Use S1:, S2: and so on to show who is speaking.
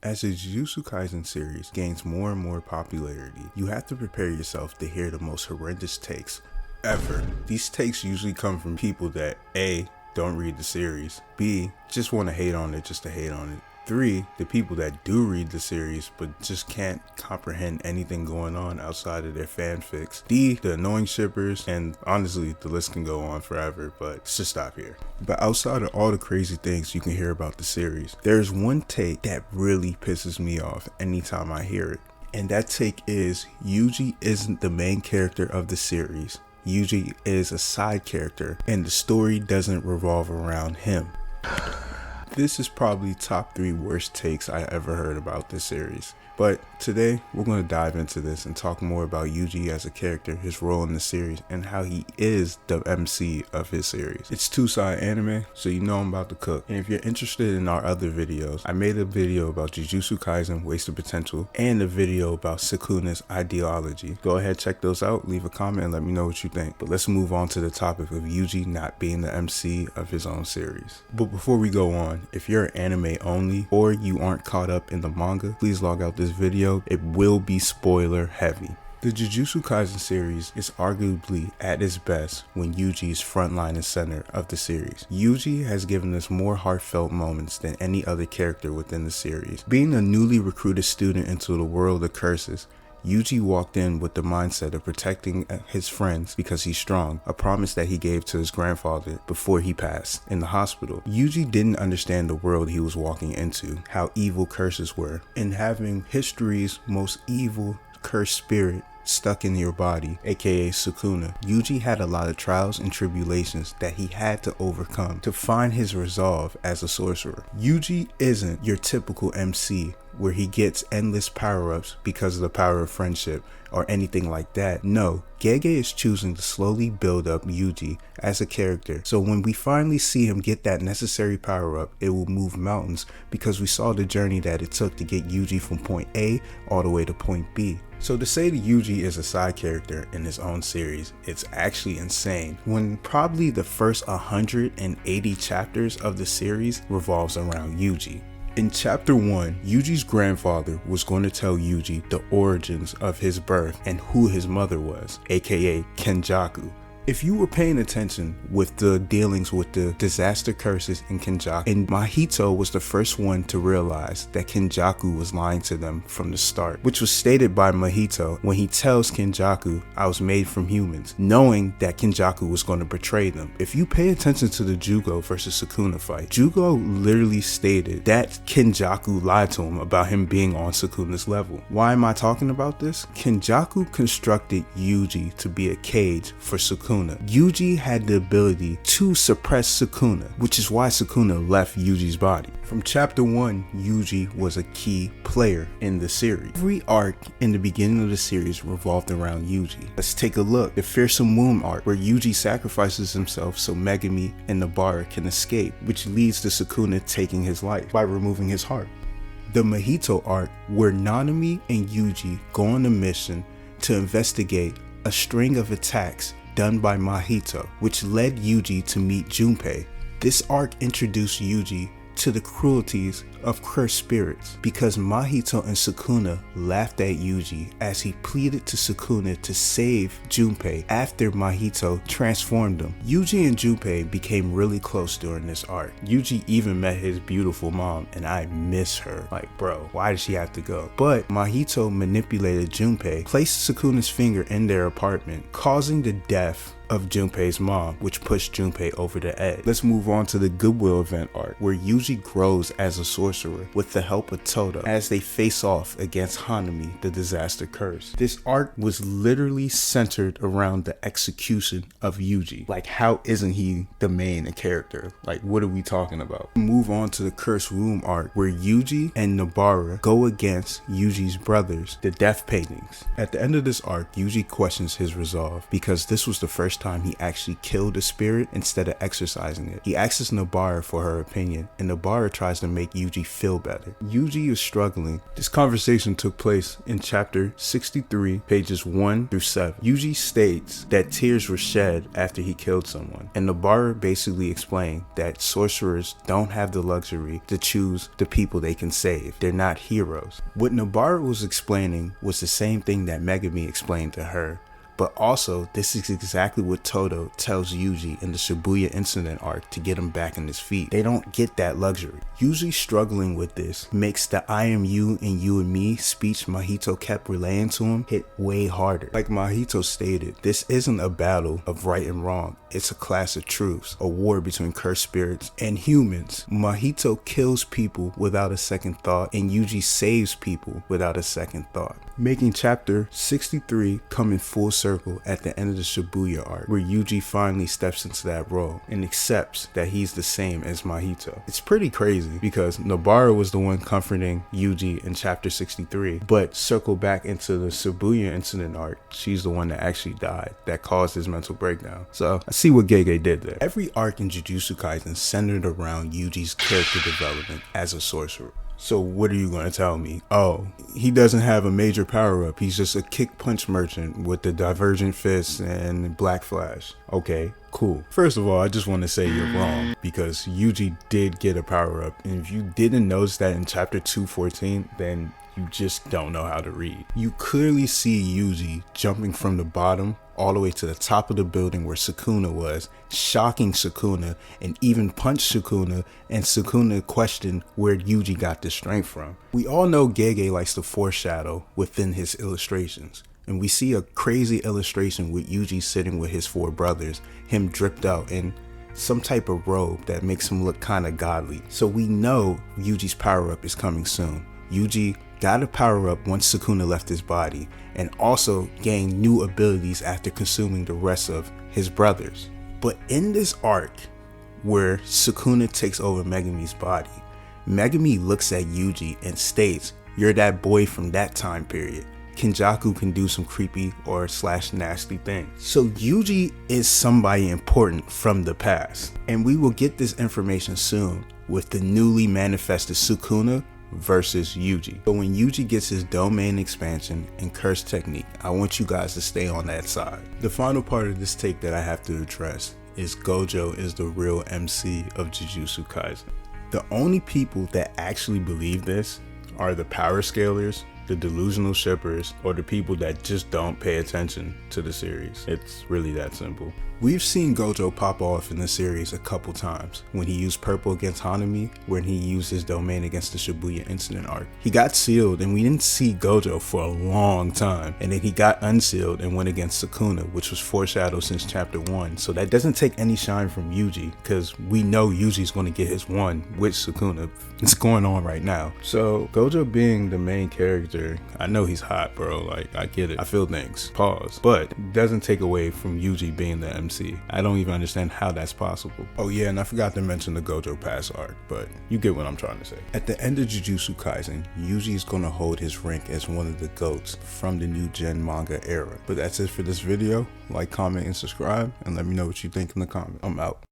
S1: As the Jujustu Kaisen series gains more and more popularity, you have to prepare yourself to hear the most horrendous takes ever. These takes usually come from people that A, don't read the series, B, just want to hate on it just to hate on it, 3, the people that do read the series but just can't comprehend anything going on outside of their fanfics, D, the annoying shippers, and honestly the list can go on forever, but let's just stop here. But outside of all the crazy things you can hear about the series, there's one take that really pisses me off anytime I hear it, and that take is Yuji isn't the main character of the series. Yuji is a side character and the story doesn't revolve around him. This is probably top 3 worst takes I ever heard about this series. But today, we're going to dive into this and talk more about Yuji as a character, his role in the series, and how he is the MC of his series. It's 2-side anime, so you know I'm about to cook. And if you're interested in our other videos, I made a video about Jujutsu Kaisen, Wasted Potential, and a video about Sukuna's ideology. Go ahead, check those out, leave a comment, and let me know what you think. But let's move on to the topic of Yuji not being the MC of his own series. But before we go on, if you're anime only, or you aren't caught up in the manga, please log out this video. It will be spoiler heavy. The Jujutsu Kaisen series is arguably at its best when Yuji is frontline and center of the series. Yuji has given us more heartfelt moments than any other character within the series. Being a newly recruited student into the world of curses, Yuji walked in with the mindset of protecting his friends because he's strong, a promise that he gave to his grandfather before he passed in the hospital. Yuji didn't understand the world he was walking into, how evil curses were, and having history's most evil cursed spirit stuck in your body, aka Sukuna. Yuji had a lot of trials and tribulations that he had to overcome to find his resolve as a sorcerer. Yuji isn't your typical MC where he gets endless power-ups because of the power of friendship or anything like that. No, Gege is choosing to slowly build up Yuji as a character, so when we finally see him get that necessary power-up, it will move mountains because we saw the journey that it took to get Yuji from point A all the way to point B. So to say that Yuji is a side character in his own series, it's actually insane, when probably the first 180 chapters of the series revolves around Yuji. In chapter 1, Yuji's grandfather was going to tell Yuji the origins of his birth and who his mother was, aka Kenjaku. If you were paying attention with the dealings with the disaster curses in Kenjaku, and Mahito was the first one to realize that Kenjaku was lying to them from the start, which was stated by Mahito when he tells Kenjaku, "I was made from humans," knowing that Kenjaku was going to betray them. If you pay attention to the Jugo versus Sukuna fight, Jugo literally stated that Kenjaku lied to him about him being on Sukuna's level. Why am I talking about this? Kenjaku constructed Yuji to be a cage for Sukuna. Yuji had the ability to suppress Sukuna, which is why Sukuna left Yuji's body. From chapter 1, Yuji was a key player in the series. Every arc in the beginning of the series revolved around Yuji. Let's take a look. The Fearsome Womb arc, where Yuji sacrifices himself so Megumi and Nobara can escape, which leads to Sukuna taking his life by removing his heart. The Mahito arc, where Nanami and Yuji go on a mission to investigate a string of attacks done by Mahito, which led Yuji to meet Junpei. This arc introduced Yuji to the cruelties of cursed spirits because Mahito and Sukuna laughed at Yuji as he pleaded to Sukuna to save Junpei after Mahito transformed him. Yuji and Junpei became really close during this arc. Yuji even met his beautiful mom, and I miss her. Like, bro, why did she have to go? But Mahito manipulated Junpei, placed Sukuna's finger in their apartment, causing the death of Junpei's mom, which pushed Junpei over the edge. Let's move on to the Goodwill event arc, where Yuji grows as a sorcerer with the help of Todo as they face off against Hanami, the disaster curse. This arc was literally centered around the execution of Yuji. Like, how isn't he the main character? Like, what are we talking about? Move on to the Cursed Room arc, where Yuji and Nobara go against Yuji's brothers, the Death Paintings. At the end of this arc, Yuji questions his resolve because this was the first first time he actually killed a spirit instead of exorcising it. He asks Nobara for her opinion, and Nobara tries to make Yuji feel better. Yuji is struggling. This conversation took place in chapter 63, pages 1 through 7. Yuji states that tears were shed after he killed someone, and Nobara basically explained that sorcerers don't have the luxury to choose the people they can save. They're not heroes. What Nobara was explaining was the same thing that Megumi explained to her. But also, this is exactly what Todo tells Yuji in the Shibuya incident arc to get him back on his feet. They don't get that luxury. Yuji struggling with this makes the I am you and you and me speech Mahito kept relaying to him hit way harder. Like Mahito stated, this isn't a battle of right and wrong. It's a clash of truths, a war between cursed spirits and humans. Mahito kills people without a second thought, and Yuji saves people without a second thought, making chapter 63 come in full circle at the end of the Shibuya arc, where Yuji finally steps into that role and accepts that he's the same as Mahito. It's pretty crazy because Nobara was the one comforting Yuji in chapter 63, but circle back into the Shibuya incident arc, she's the one that actually died, that caused his mental breakdown. So I see what Gege did there. Every arc in Jujutsu Kaisen centered around Yuji's character development as a sorcerer. So what are you going to tell me? Oh, he doesn't have a major power-up. He's just a kick-punch merchant with the divergent fists and black flash. Okay, cool. First of all, I just want to say you're wrong, because Yuji did get a power-up. And if you didn't notice that in chapter 214, then you just don't know how to read. You clearly see Yuji jumping from the bottom all the way to the top of the building where Sukuna was, shocking Sukuna, and even punched Sukuna, and Sukuna questioned where Yuji got the strength from. We all know Gege likes to foreshadow within his illustrations, and we see a crazy illustration with Yuji sitting with his 4 brothers, him dripped out in some type of robe that makes him look kind of godly. So we know Yuji's power up is coming soon. Yuji got a power up once Sukuna left his body, and also gained new abilities after consuming the rest of his brothers. But in this arc where Sukuna takes over Megumi's body, Megumi looks at Yuji and states, "You're that boy from that time period. Kenjaku can do some creepy or / nasty things." So Yuji is somebody important from the past, and we will get this information soon with the newly manifested Sukuna versus Yuji. But when Yuji gets his domain expansion and curse technique, I want you guys to stay on that side. The final part of this take that I have to address is Gojo is the real MC of Jujutsu Kaisen. The only people that actually believe this are the power scalers, the delusional shippers, or the people that just don't pay attention to the series. It's really that simple. We've seen Gojo pop off in the series a couple times, when he used purple against Hanami, when he used his domain against the Shibuya incident arc. He got sealed and we didn't see Gojo for a long time, and then he got unsealed and went against Sukuna, which was foreshadowed since chapter 1. So that doesn't take any shine from Yuji, because we know Yuji's going to get his 1 with Sukuna. It's going on right now. So Gojo being the main character, I know he's hot, bro, like I get it, I feel things, pause, but it doesn't take away from Yuji being the MC. I don't even understand how that's possible. Oh yeah, and I forgot to mention the Gojo Pass arc, but you get what I'm trying to say. At the end of Jujutsu Kaisen, Yuji is going to hold his rank as one of the GOATs from the new gen manga era. But that's it for this video. Like, comment, and subscribe, and let me know what you think in the comments. I'm out.